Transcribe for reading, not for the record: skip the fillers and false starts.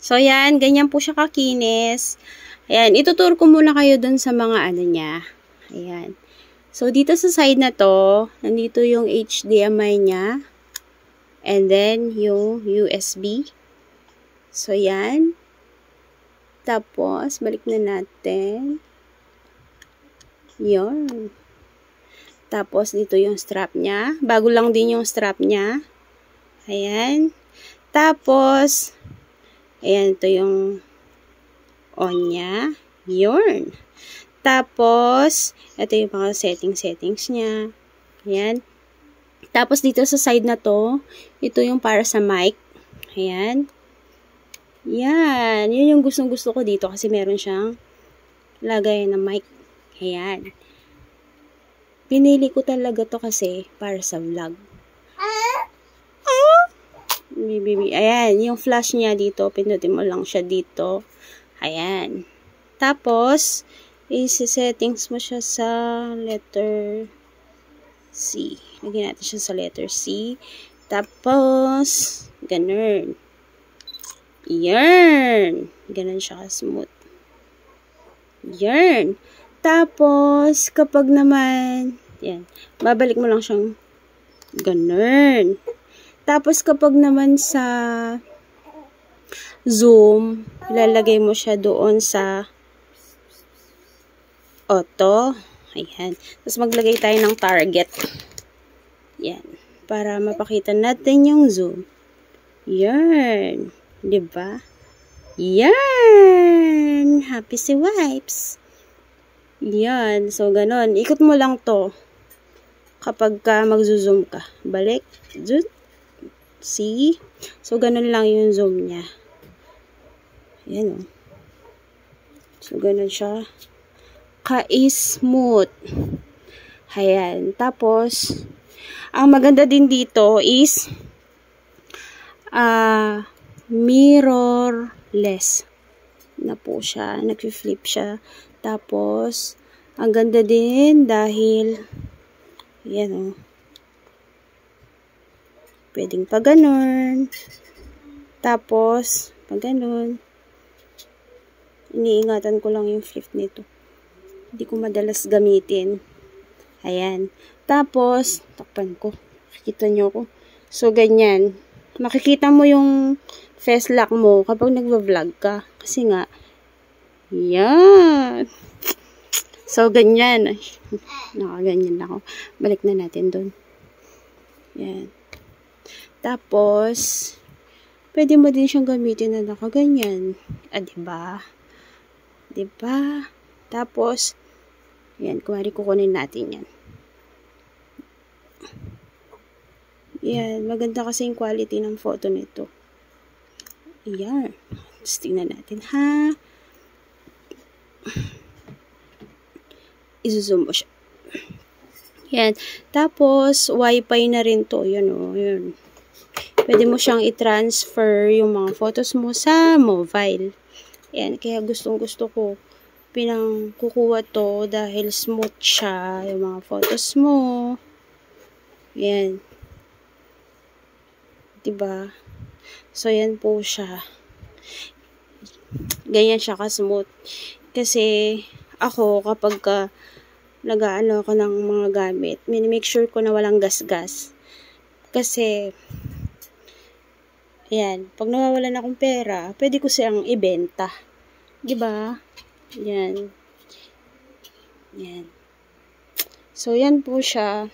So, yan. Ganyan po siya kakinis. Ayan. Ituturo ko muna kayo dun sa mga ano niya. Ayan. So, dito sa side na to, nandito yung HDMI niya. And then, yung USB. So, yan. Tapos, balik na natin. Yun. Tapos, dito yung strap niya. Bago lang din yung strap niya. Ayan. Tapos, ayan, ito yung on niya. Yun. Tapos, ito yung mga settings niya. Ayan. Tapos, dito sa side na to, ito yung para sa mic. Ayan. Yan. Yun yung gustong-gusto ko dito kasi meron siyang lagay na mic. Ayan. Pinili ko talaga to kasi para sa vlog. Ayan. Yung flash niya dito, pindutin mo lang siya dito. Ayan. Tapos, i-settings mo siya sa letter C. Lagyan natin siya sa letter C. Tapos, ganun. Yan. Ganun siya ka-smooth. Yan. Tapos, kapag naman, yan. Babalik mo lang siyang ganun. Tapos, kapag naman sa zoom, ilalagay mo siya doon sa auto. Ayan. Tapos, maglagay tayo ng target. Yan. Para mapakita natin yung zoom. Yan. Diba? Yan. Happy si Wipes. Yan. So, ganon. Ikot mo lang to. Kapag ka mag-zoom ka. Balik. Zoom. See? So, ganon lang yung zoom niya. Yan o. So, ganon siya. Ka-smooth. Ayan. Tapos, ang maganda din dito is mirrorless na po siya. Nag-flip siya. Tapos, ang ganda din dahil yan o. Pwedeng pa ganun. Tapos, pag ganun. Iniingatan ko lang yung flip nito. Hindi ko madalas gamitin. Ayan. Tapos, takpan ko. Makikita nyo ko. So, ganyan. Makikita mo yung face lock mo kapag nagva-vlog ka. Kasi nga, yan. So, ganyan. Nakaganyan ako. Balik na natin doon. Yan. Tapos, pwede mo din siyang gamitin na nakaganyan. Diba? Diba? Tapos, yan. Kumari kukunin natin yan. Yan. Maganda kasi yung quality ng photo nito. Yan. Tapos, tingnan natin, ha? I-zoom mo siya. Yan. Tapos, wifi na rin to. Yan o. Yan. Pwede mo siyang i-transfer yung mga photos mo sa mobile. Yan. Kaya gustong-gusto ko pinangkukuha to dahil smooth siya yung mga photos mo. Yan. Diba? So, yan po siya. Ganyan siya ka-smooth. Kasi, ako, kapag nag-aano ako ng mga gamit, make sure ko na walang gas-gas. Kasi, ayan, pag nawawalan akong pera, pwede ko siyang ibenta. Diba? Yan. Yan. So, yan po siya.